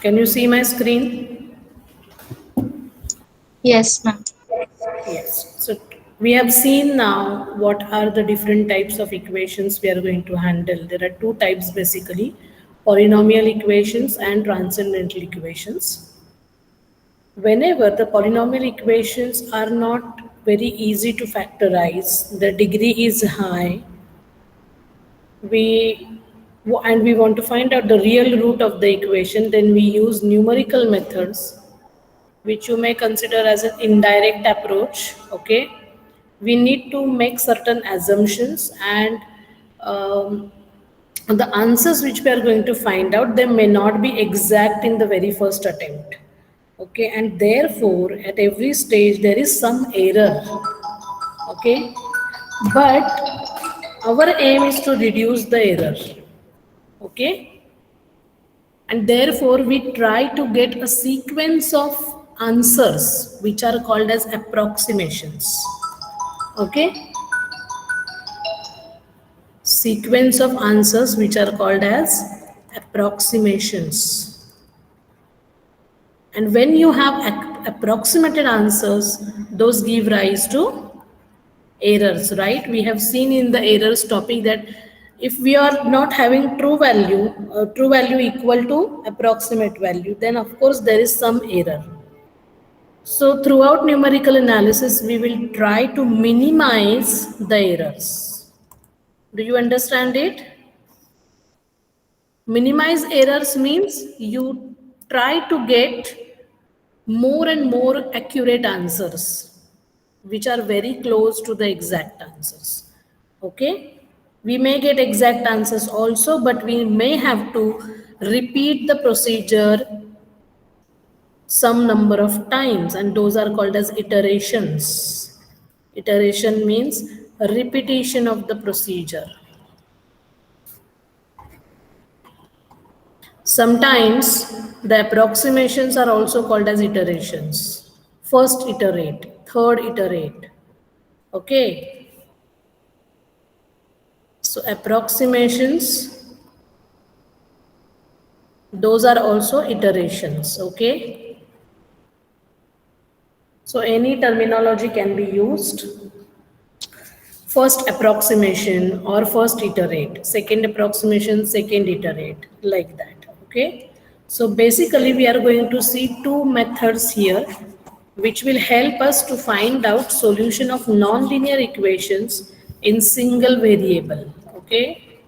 Can you see my screen? Yes, ma'am. Yes. So we have seen now what are the different types of equations we are going to handle. There are two types basically, polynomial equations and transcendental equations. Whenever the polynomial equations are not very easy to factorize, the degree is high, we and we want to find out the real root of the equation, then we use numerical methods, which you may consider as an indirect approach. Okay, we need to make certain assumptions, and the answers which we are going to find out, they may not be exact in the very first attempt. Okay, and therefore at every stage there is some error. Okay, but our aim is to reduce the error. Okay, and therefore we try to get a sequence of answers which are called as approximations. Okay, sequence of answers which are called as approximations. And when you have approximated answers, those give rise to errors, right? We have seen in the errors topic that if we are not having true value equal to approximate value, then of course there is some error. So throughout numerical analysis, we will try to minimize the errors. Do you understand it? Minimize errors means you try to get more and more accurate answers, which are very close to the exact answers. Okay, we may get exact answers also, but we may have to repeat the procedure some number of times, and those are called as iterations. Iteration means repetition of the procedure. Sometimes the approximations are also called as iterations. First iterate, third iterate. Okay, so approximations, those are also iterations. Okay, so any terminology can be used. First approximation or first iterate, second approximation, second iterate, like that. Okay, so basically we are going to see two methods here which will help us to find out solution of nonlinear equations in single variable. Okay,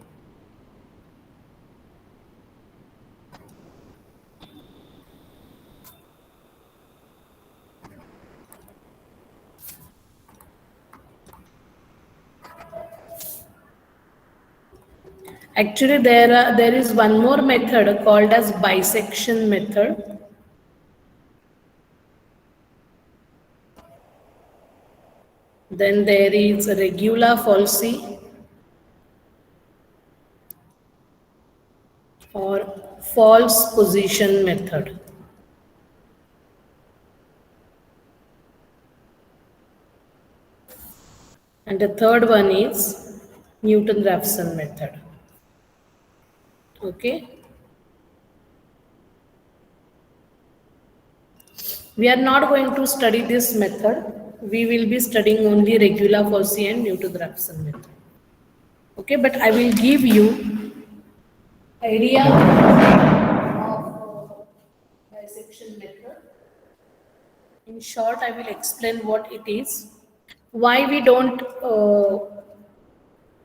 actually there is one more method called as bisection method. Then there is regula falsi or false position method. And the third one is Newton-Raphson method. Okay. We are not going to study this method. We will be studying only regula falsi and Newton-Raphson method. Okay, but I will give you idea of bisection method. In short, I will explain what it is, why we don't,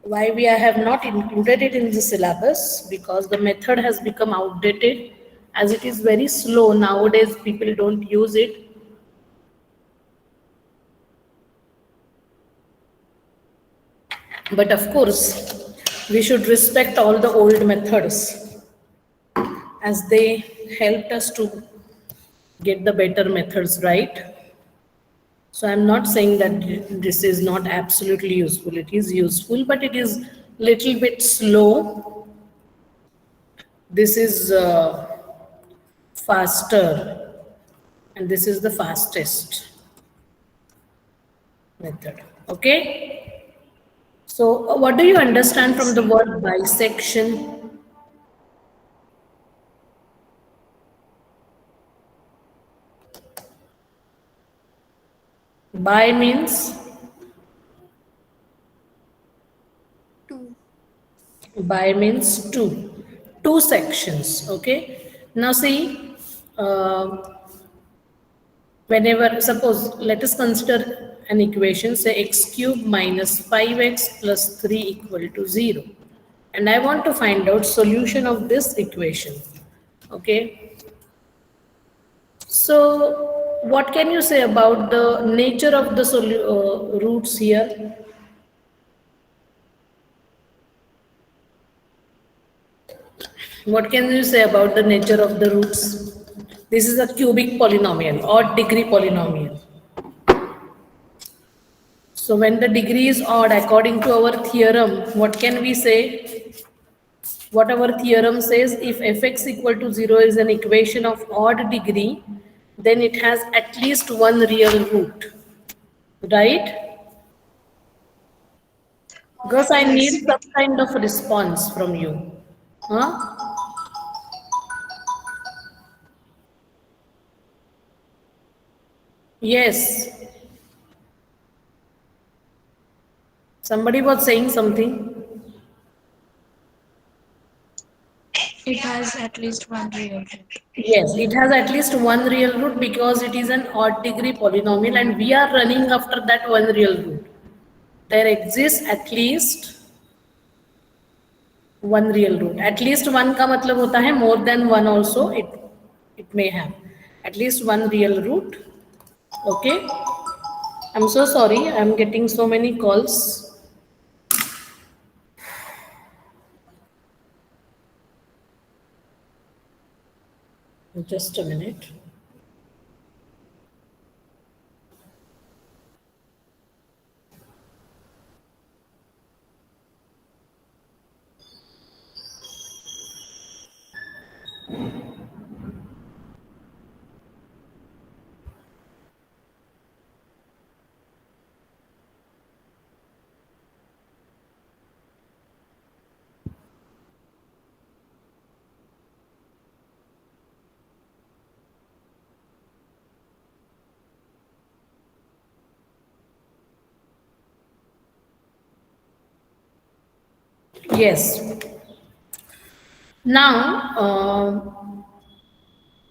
why we have not included it in the syllabus, because the method has become outdated as it is very slow nowadays. People don't use it. But of course, we should respect all the old methods as they helped us to get the better methods, right? So I'm not saying that this is not absolutely useful. It is useful, but it is little bit slow. This is faster, and this is the fastest. method. Okay. So what do you understand from the word bisection? Bi means, Two. bi means two sections. Okay. Now see, uh, whenever, suppose, let us consider an equation, say x cube minus 5x plus 3 equal to 0. And I want to find out solution of this equation. Okay. So what can you say about the nature of the roots here? What can you say about the nature of the roots? This is a cubic polynomial, odd degree polynomial. So when the degree is odd, according to our theorem, what can we say? What our theorem says, if fx equal to 0 is an equation of odd degree, then it has at least one real root, right? Because I Yes. need some kind of response from you. Huh? Yes. Somebody was saying something. It has at least one real root. Yes, it has at least one real root because it is an odd degree polynomial and we are running after that one real root. There exists at least one real root. At least one का मतलब होता है more than one also it may have. At least one real root. Okay. I'm so sorry. I'm getting so many calls. Just a minute. Yes. Now,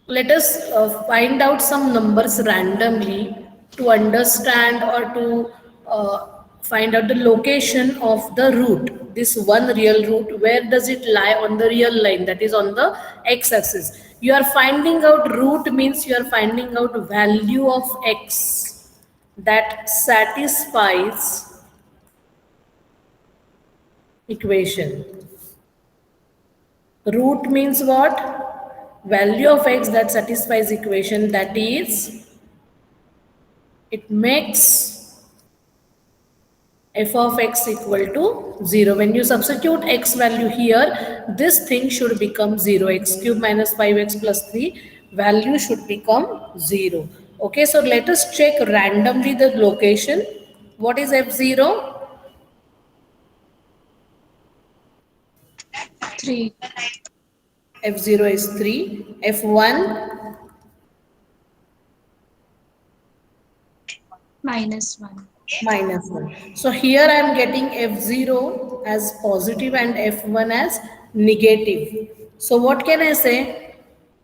let us find out some numbers randomly to understand or to find out the location of the root. This one real root, where does it lie on the real line, that is on the x-axis. You are finding out root means you are finding out value of x that satisfies equation. Root means what? Value of x that satisfies equation, that is, it makes f of x equal to 0. When you substitute x value here, this thing should become 0. X cube minus 5x plus 3 value should become 0. Okay, so let us check randomly the location. What is f0? 3. F0 is 3. F1, -1. -1. So here I am getting F0 as positive and F1 as negative. So what can I say?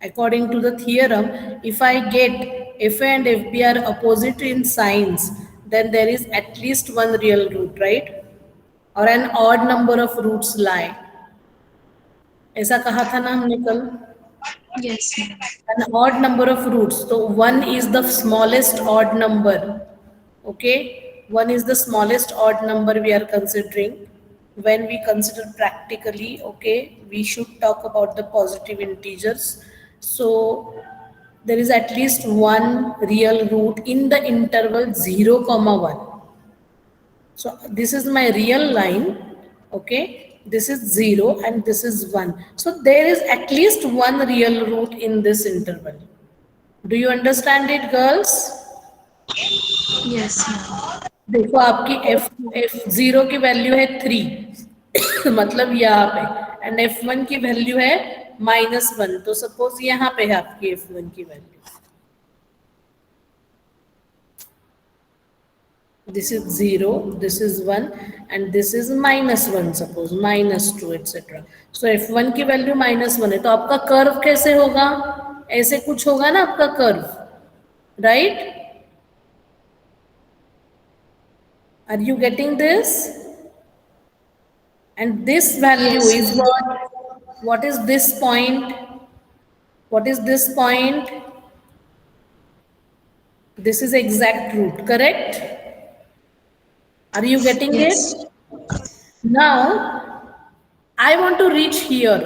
According to the theorem, if I get F and FB are opposite in signs, then there is at least one real root, right? Or an odd number of roots lie. ऐसा कहा था ना हमने कल? Yes, ma'am. An odd number of roots. So one is the smallest odd number. Okay, one is the smallest odd number we are considering. When we consider practically, okay, we should talk about the positive integers. So there is at least one real root in the interval 0, 1. So this is my real line, okay, this is 0 and this is 1. So there is at least one real root in this interval. Do you understand it, girls? Yes, ma'am. देखो आपकी F0 की value है 3 मतलब यहाँ पे, and F1 की value है -1, तो सपोज यहाँ पे है आपकी F1 की value, this is 0, this is 1, and this is -1, suppose -2 etc. So F1 की वैल्यू -1 है, तो आपका कर्व कैसे होगा? ऐसे कुछ होगा ना आपका curve, right? Are you getting this? And this value Yes, is ma'am. what is this point? What is this point? This is exact root, correct? Are you getting Yes. it? Now, I want to reach here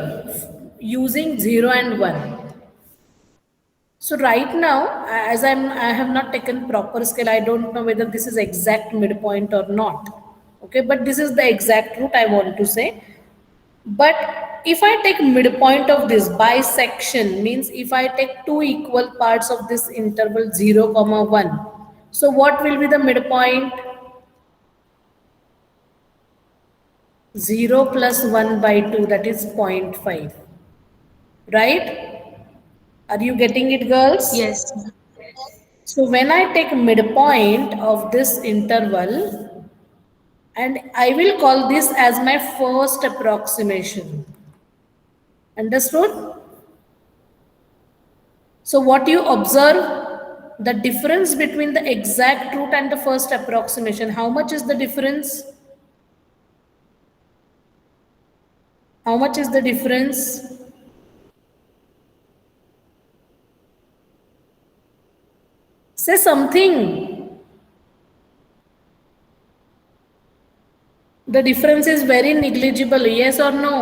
using 0 and 1. So right now, as I have not taken proper scale, I don't know whether this is exact midpoint or not. Okay, but this is the exact root I want to say. But if I take midpoint of this bisection, means if I take two equal parts of this interval 0, 1, so what will be the midpoint? 0 plus 1 by 2, that is 0.5. Right? Are you getting it, girls? Yes, ma'am. So when I take midpoint of this interval, and I will call this as my first approximation. Understood? So what you observe, the difference between the exact root and the first approximation, how much is the difference? How much is the difference? Say something. The difference is very negligible, yes or no?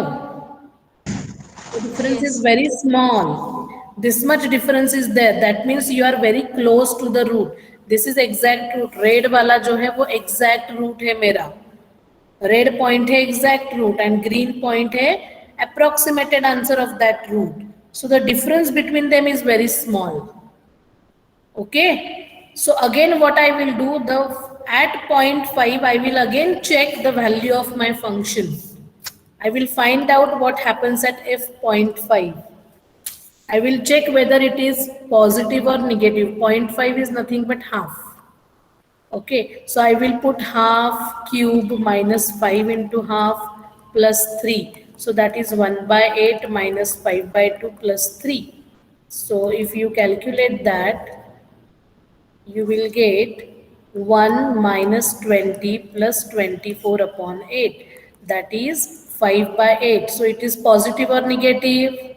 The difference is Yes. very small. This much difference is there. That means you are very close to the root. This is exact root. Red वाला जो है वो exact root है मेरा. Red point है exact root and green point है approximated answer of that root. So the difference between them is very small. Okay. So again what I will do, at 0.5 I will again check the value of my function. I will find out what happens at f.5. I will check whether it is positive or negative. 0.5 is nothing but half. Okay, so I will put half cube minus 5 into half plus 3. So that is 1 by 8 minus 5 by 2 plus 3. So if you calculate that, you will get 1 minus 20 plus 24 upon 8. That is 5 by 8. So it is positive or negative?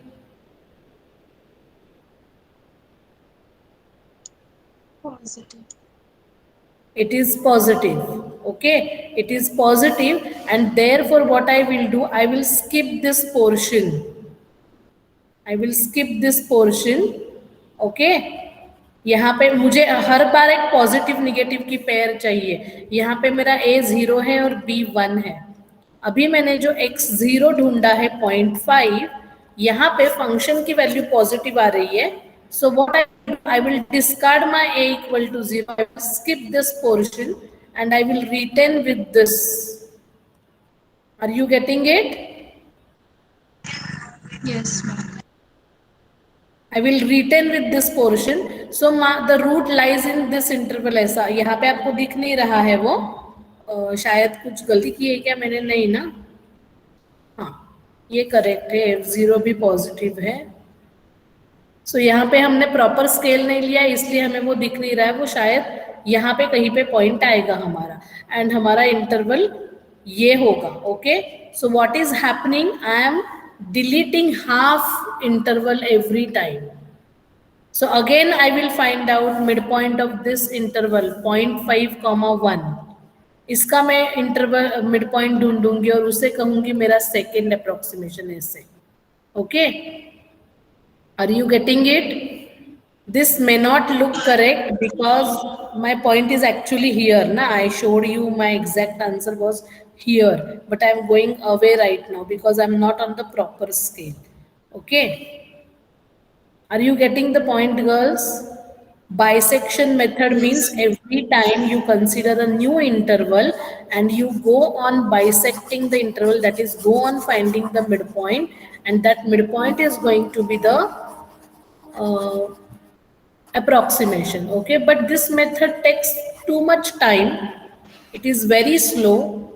Positive. It is positive. Okay, it is positive, and therefore what I will do, I will skip this portion. I will skip this portion. Okay, यहाँ पे मुझे हर बार एक positive negative की pair चाहिए. यहाँ पे मेरा A0 है और B1 है. अभी मैंने जो x0 ढूंढा है 0.5, यहाँ पे फंक्शन की वैल्यू पॉजिटिव आ रही है. So what I will discard my a equal to 0. I will skip this portion and I will retain with this. Are you getting it? Yes, ma'am. I will retain with this portion. So the root lies in this interval. ऐसा यहाँ पे आपको दिख नहीं रहा है वो, शायद कुछ गलती की है क्या मैंने? नहीं ना. हाँ, ये करेक्ट है. F0 भी पॉजिटिव है. सो यहाँ पे हमने प्रॉपर स्केल नहीं लिया, इसलिए हमें वो दिख नहीं रहा है. वो शायद यहाँ पे कहीं पे पॉइंट आएगा हमारा, एंड हमारा इंटरवल ये होगा. Okay, so what is happening, I am deleting half interval every time. So again I will find out midpoint of this interval 0.5, 1. इसका मैं इंटरवल मिड पॉइंट ढूंढूंगी और उसे कहूंगी मेरा सेकेंड अप्रोक्सीमेशन ऐसे. Okay, are you getting it? This may not look correct because my point is actually here. Na, I showed you my exact answer was here, but I am going away right now because I am not on the proper scale. Okay, are you getting the point, girls? Bisection method means every time you consider a new interval and you go on bisecting the interval, that is go on finding the midpoint, and that midpoint is going to be the uh, approximation. Okay, but this method takes too much time. It is very slow.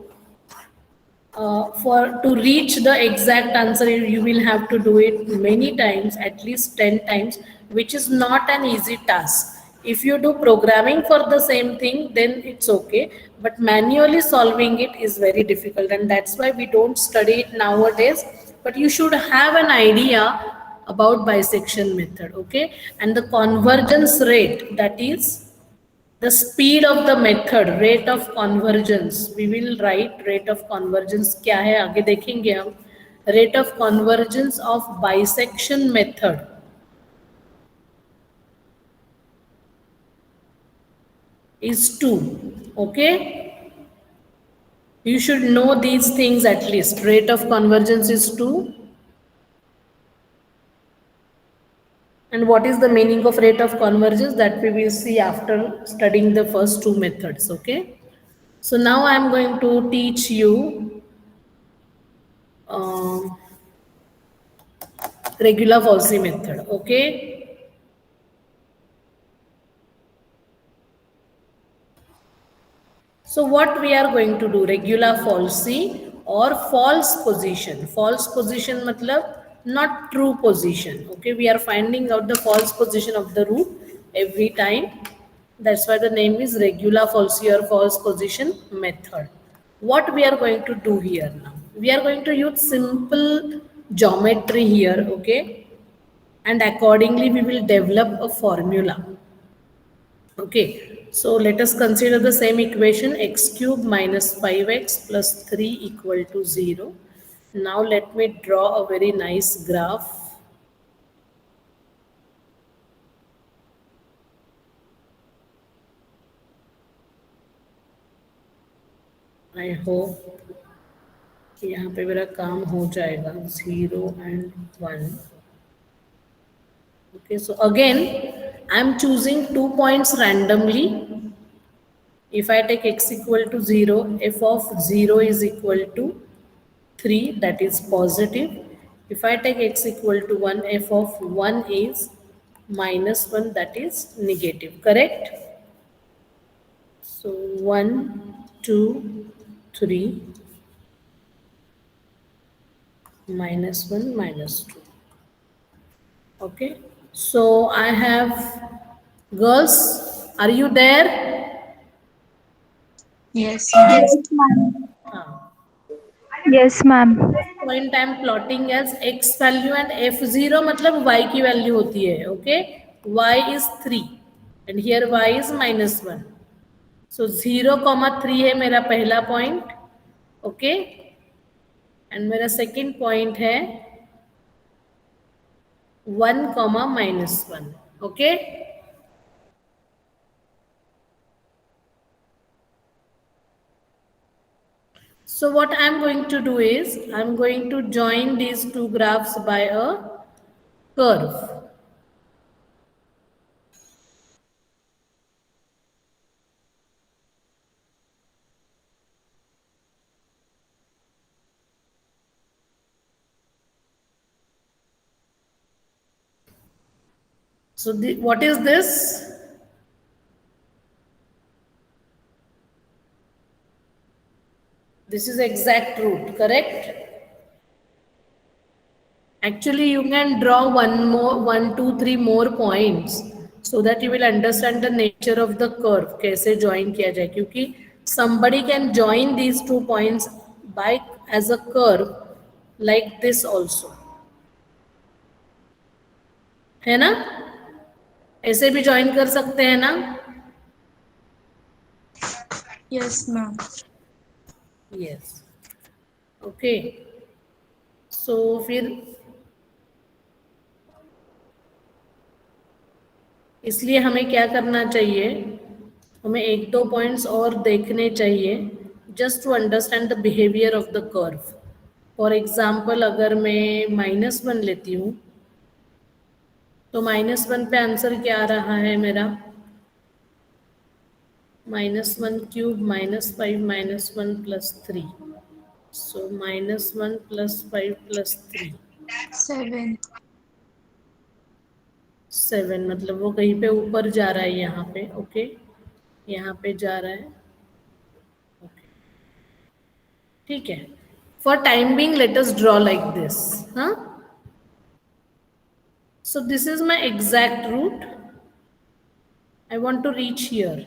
For to reach the exact answer, you will have to do it many times, at least 10 times, which is not an easy task. If you do programming for the same thing, then it's okay, but manually solving it is very difficult, and that's why we don't study it nowadays. But you should have an idea about bisection method. Okay, and the convergence rate, that is the speed of the method, rate of convergence. We will write rate of convergence क्या है आगे देखेंगे हम. Rate of convergence of bisection method is 2. Okay, you should know these things at least. Rate of convergence is 2. And what is the meaning of rate of convergence, that we will see after studying the first two methods. Okay, so now I am going to teach you regular-Falsy method. Okay, so what we are going to do, regular-Falsy or false position. False position matlab not true position. Okay, we are finding out the false position of the root every time. That's why the name is regular-Falsy or false position method. What we are going to do here now, we are going to use simple geometry here. Okay, and accordingly we will develop a formula. Okay, so let us consider the same equation, x cube minus 5x plus 3 equal to 0. Now let me draw a very nice graph. I hope यहाँ पे मेरा काम हो जाएगा. 0 and 1. Okay, so again I am choosing 2 points randomly. If I take x equal to 0, f of 0 is equal to 3, that is positive. If I take x equal to 1, f of 1 is minus 1, that is negative. Correct? So 1, 2, 3, minus 1, minus 2. Okay, so I have, girls, are you there? Yes. Yes, ma'am. Yes, ma'am. Point I am plotting as x value and f0 मतलब y की value होती है. Okay, y is 3 and here y is minus 1. So 0,3 है मेरा पहला point. Okay, and मेरा second point है 1, minus 1. Okay, so what I am going to do is I am going to join these two graphs by a curve. So what is this? This is exact root, correct? Actually, you can draw 1, 2, 3 more points so that you will understand the nature of the curve. कैसे join किया जाए, क्योंकि somebody can join these 2 points by as a curve like this also. है ना? ऐसे भी join कर सकते हैं ना? Yes, ma'am. Yes. Okay. So फिर इसलिए हमें क्या करना चाहिए, हमें 1-2 पॉइंट्स और देखने चाहिए just to understand the behaviour of the curve. For example अगर मैं -1 लेती हूँ तो -1 पे आंसर क्या आ रहा है मेरा, -1 cube -5 -1 plus 3. So -1 plus 5 plus 3. 7. 7 मतलब वो कहीं पे ऊपर जा रहा है यहाँ पे. ओके, यहाँ पे जा रहा है. ओके, ठीक है. For time being, let us draw like this. Huh? So this is my exact route. I want to reach here.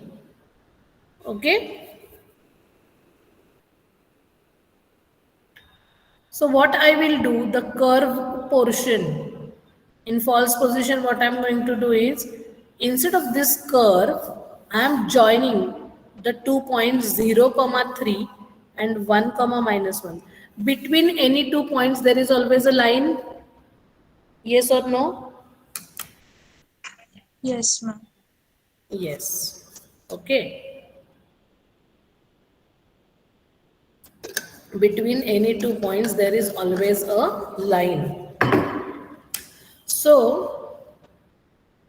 Okay. So what I will do, the curve portion in false position, what I'm going to do is, instead of this curve, I am joining the 2 points 0, 3 and 1, -1. Between any 2 points, there is always a line. Yes or no? Yes, ma'am. Yes. Okay. Between any 2 points, there is always a line. So,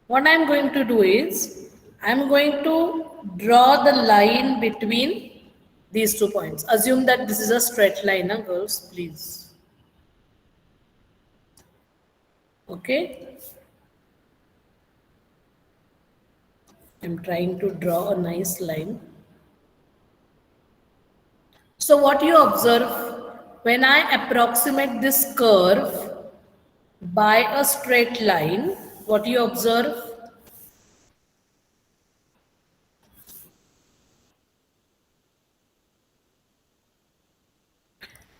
what I'm going to do is, I'm going to draw the line between these 2 points. Assume that this is a straight line, huh, girls, please. Okay. I'm trying to draw a nice line. So what you observe, when I approximate this curve by a straight line, what you observe?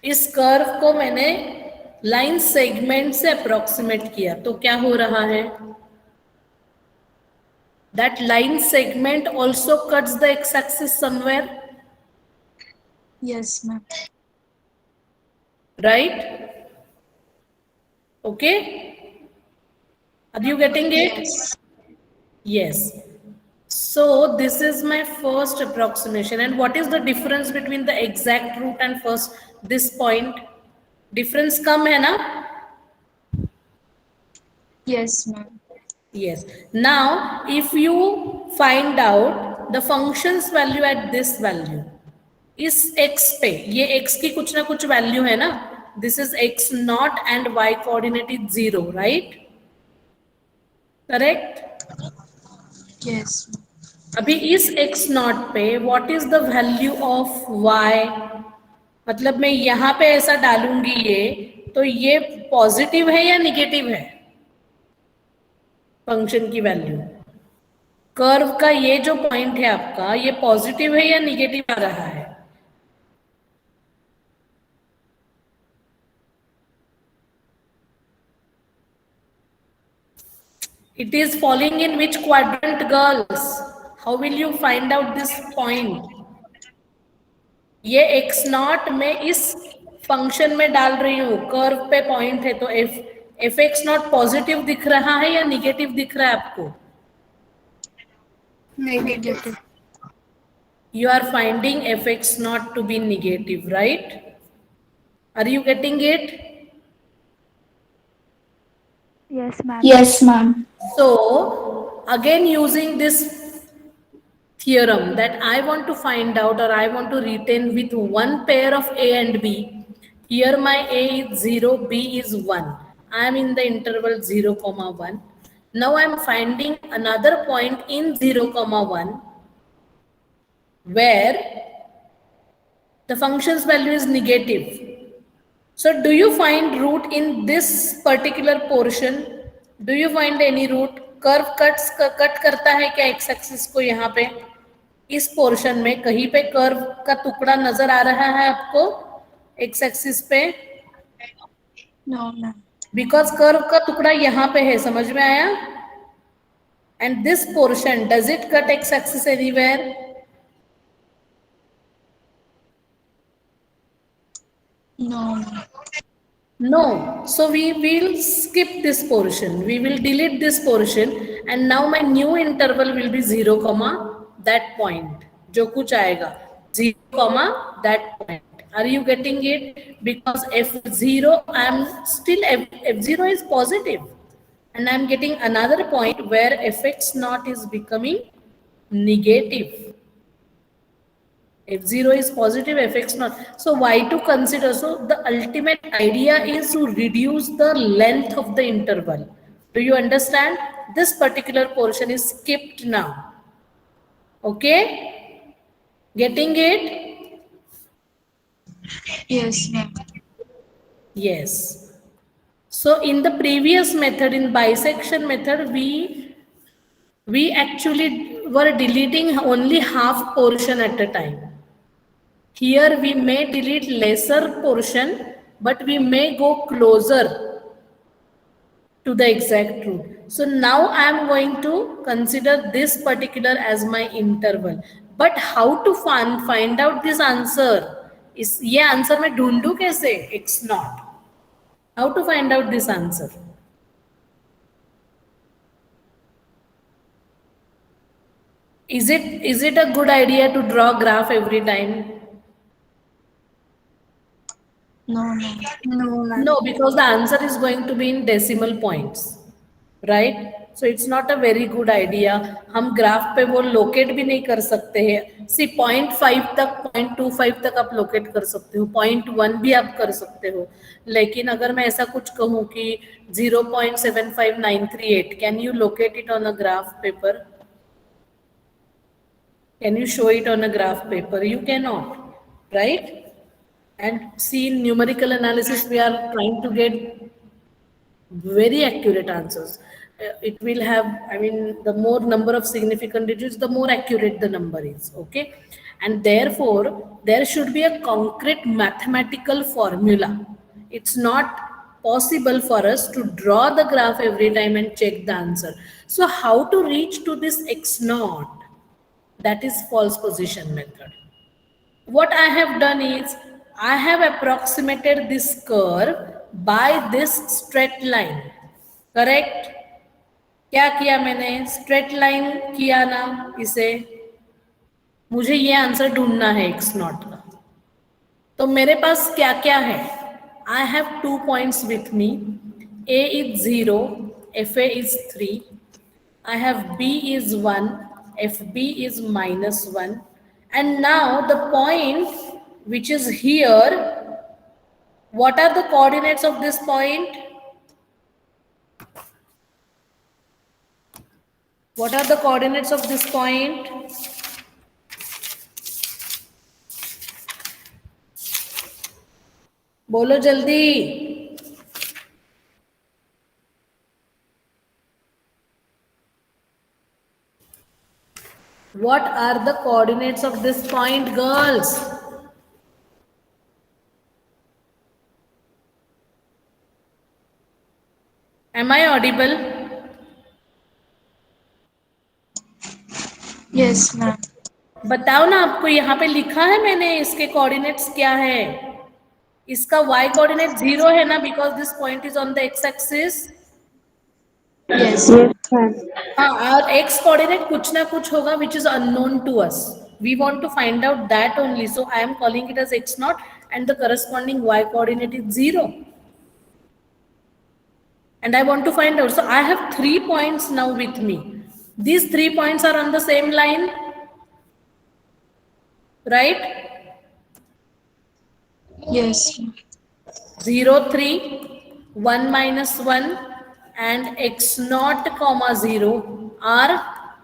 इस curve को मैंने line segment से approximate किया तो क्या हो रहा है? That line segment also cuts the x-axis somewhere. Yes, ma'am. Right? Okay? Are you getting it? Yes. Yes. So this is my first approximation. And what is the difference between the exact root and first this point? Difference kam hai na? Yes, ma'am. Yes. Now, if you find out the function's value at this value, इस x पे ये x की कुछ ना कुछ value है ना, this is x naught and y coordinate is 0, right? Correct? Yes. अभी इस x naught पे what is the value of y? मतलब मैं यहाँ पे ऐसा डालूंगी ये, तो ये पॉजिटिव है या निगेटिव है फंक्शन की वैल्यू? कर्व का ये जो पॉइंट है आपका, ये पॉजिटिव है या निगेटिव आ रहा है? It is falling in which quadrant, girls? How will you find out this point? ये x naught में इस फंक्शन में डाल रही हूँ, कर्व पे पॉइंट है, तो एफ एक्स नॉट पॉजिटिव दिख रहा है या निगेटिव दिख रहा है आपको? Negative. You are finding fx naught to be negative, right? Are you getting it? Yes, ma'am. Yes, ma'am. So, again using this theorem that I want to find out or I want to retain with one pair of A and B. Here my A is 0, B is 1. I am in the interval 0, 1. Now I am finding another point in 0, 1 where the function's value is negative. So do you find root in this particular portion? Do you find any root? Curve cut करता है क्या x axis को? यहाँ पे इस portion में कहीं पे कर्व का टुकड़ा नजर आ रहा है आपको एक्स एक्सिस पे? No, ma'am. बिकॉज कर्व का टुकड़ा यहाँ पे है, समझ में आया? And this portion, does it cut x axis anywhere? No, ma'am. No. So we will skip this portion. We will delete this portion and now my new interval will be 0, that point. जो कुछ आएगा 0, that point. Are you getting it? Because f0, I am still f0 is positive and I am getting another point where fx naught is becoming negative. f0 is positive, fx not. So why to consider? So the ultimate idea is to reduce the length of the interval. Do you understand? This particular portion is skipped now. Okay, getting it? Yes, ma'am. Yes. So in the previous method, in bisection method, we actually were deleting only half portion at a time. Here we may delete lesser portion, but we may go closer to the exact root. So now I am going to consider this particular as my interval. But how to find out this answer? इस ये answer मैं ढूंढूं कैसे? X naught. How to find out this answer? Is it a good idea to draw graph every time? No, ma'am. No, ma'am. No, because the answer is going to be in decimal points, right? So it's not a very good idea. हम graph पे वो locate भी नहीं कर सकते हैं. सी 0.5 तक 0.25 तक आप लोकेट कर सकते हो, 0.1 भी आप कर सकते हो. लेकिन अगर मैं ऐसा कुछ कहूँ कि 0.75938, can you locate it on a graph paper? Can you show it on a graph paper? You cannot, right? And see, in numerical analysis, we are trying to get very accurate answers. It will have, I mean, the more number of significant digits, the more accurate the number is, okay? And therefore, there should be a concrete mathematical formula. It's not possible for us to draw the graph every time and check the answer. So how to reach to this x naught? That is false position method. What I have done is, I have approximated this curve by this straight line. Correct? क्या किया मैंने? Straight line किया ना इसे. मुझे ये answer ढूंढना है x नॉट का. तो मेरे पास क्या क्या है? I have 2 points with me. A is 0, FA is 3. I have B is 1, FB is -1. And now the point which is here, what are the coordinates of this point? What are the coordinates of this point? बोलो जल्दी. What are the coordinates of this point, girls? Am I audible? Yes, ma'am. बताओ ना, आपको यहाँ पे लिखा है मैंने इसके कोऑर्डिनेट्स क्या है. इसका y कोऑर्डिनेट 0 है ना, because this point is on the x axis. Yes. हाँ, और x कोऑर्डिनेट कुछ ना कुछ होगा which is unknown to us. We want to find out that only. So I am calling it as x naught, and the corresponding y coordinate is 0. And I want to find out. So I have 3 points now with me. These 3 points are on the same line, right? Yes. 0, 3, 1 minus 1, and x naught comma 0 are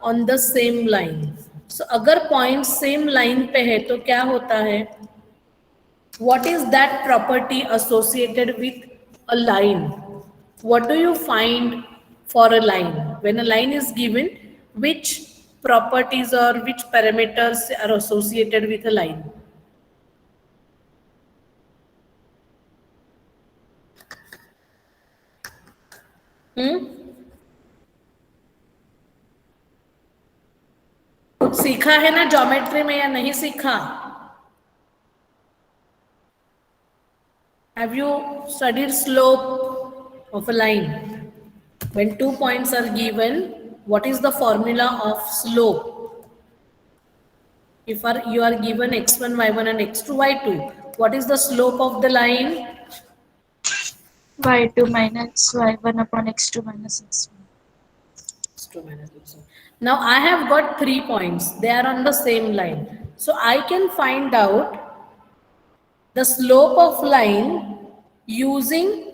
on the same line. So अगर points same line पे है तो क्या होता है? What is that property associated with a line? What do you find for a line? When a line is given, which properties or which parameters are associated with a line? कुछ सीखा है ना ज्योमेट्री में या नहीं सीखा? Have you studied slope of a line? When 2 points are given, what is the formula of slope? If you are given x1, y1 and x2, y2, what is the slope of the line? Y2 minus Y1 upon X2 minus X1. X2 minus x1. Now I have got 3 points. They are on the same line. So I can find out the slope of line using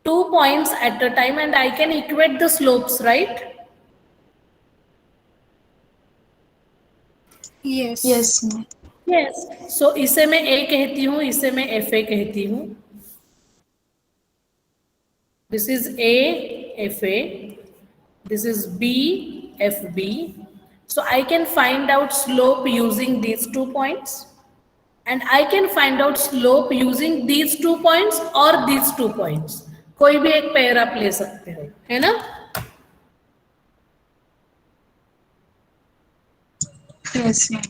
2 points at a time, and I can equate the slopes, right? Yes. Yes. Yes. So इसे मैं A कहती हूँ, इसे मैं FA कहती हूँ. This is A, FA. This is B, FB. So I can find out slope using these 2 points. And I can find out slope using these 2 points or these 2 points. कोई भी एक pair आप ले सकते हो, है ना? Yes, ma'am.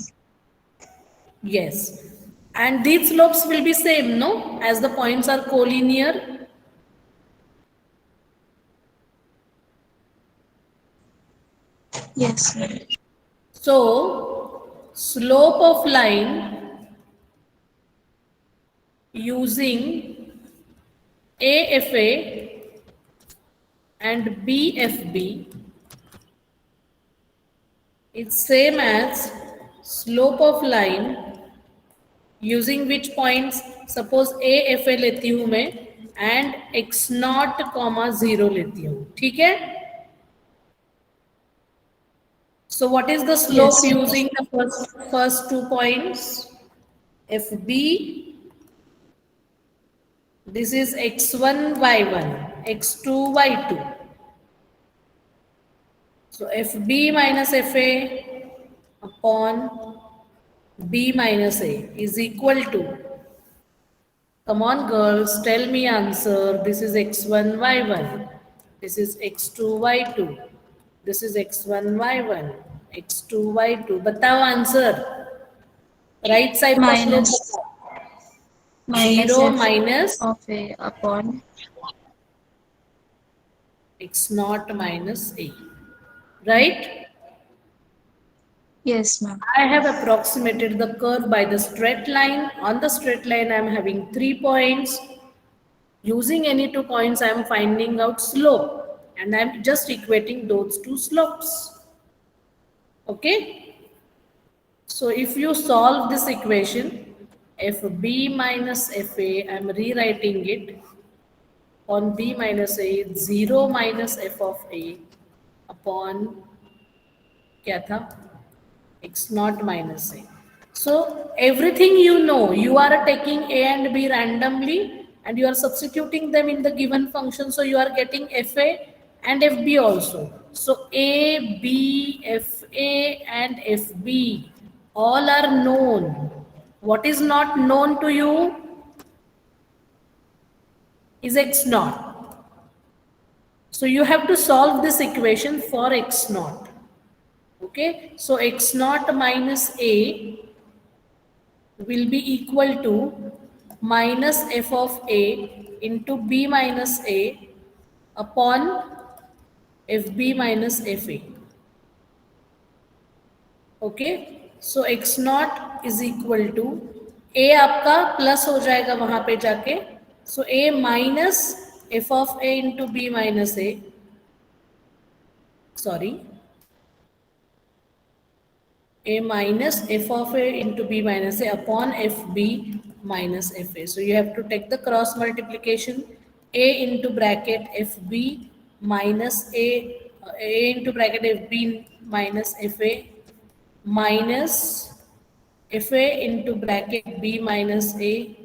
Yes. And these slopes will be same, no? As the points are collinear. Yes, ma'am. So, slope of line using AFA and BFB is same as slope of line using which points. Suppose AFA लेती हूँ मैं and x0, 0 लेती हूँ, ठीक है? So what is the slope Yes. using the first 2 points? FB, this is x1, y1, x2, y2. So FB minus FA upon B minus A is equal to, come on girls, tell me answer. This is x1, y1. This is x2, y2. This is x1, y1, x2, y2. बताओ answer. Right side का slope Minus zero F minus of A upon. x0 minus a, right? Yes, ma'am. I have approximated the curve by the straight line. On the straight line, I am having 3 points. Using any 2 points, I am finding out slope, and I am just equating those 2 slopes. Okay? So if you solve this equation, FB minus FA, I am rewriting it. On B minus A, 0 minus f of A upon क्या था? x0 minus a. So everything you know, you are taking a and b randomly and you are substituting them in the given function. So you are getting fa and fb also. So a, b, fa and fb all are known. What is not known to you is x0. So you have to solve this equation for x0. Okay, so x0 minus a will be equal to minus f of a into b minus a upon fb minus fa. Okay, so x0 is equal to a आपका plus हो जाएगा वहां पे जाके. So a minus f of a into b minus a, sorry, a minus f of a into b minus a upon fb minus fa. So you have to take the cross multiplication. A into bracket fb minus a into bracket fb minus fa minus fa into bracket b minus a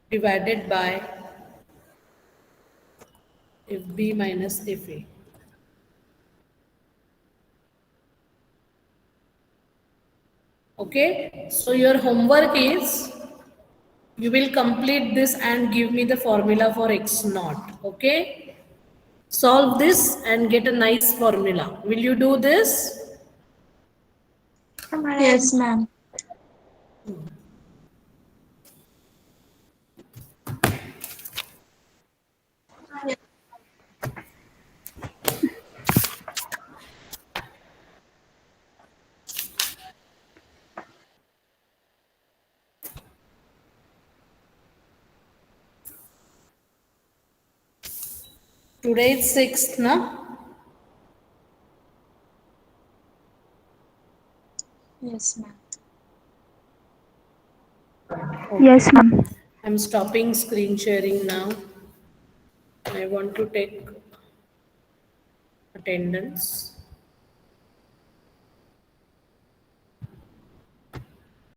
divided by fb minus fa. Okay, so your homework is you will complete this and give me the formula for x naught. Okay, solve this and get a nice formula. Will you do this? Yes, ma'am. Today is 6th, na? Yes, ma'am. Yes, ma'am. I'm stopping screen sharing now. I want to take attendance.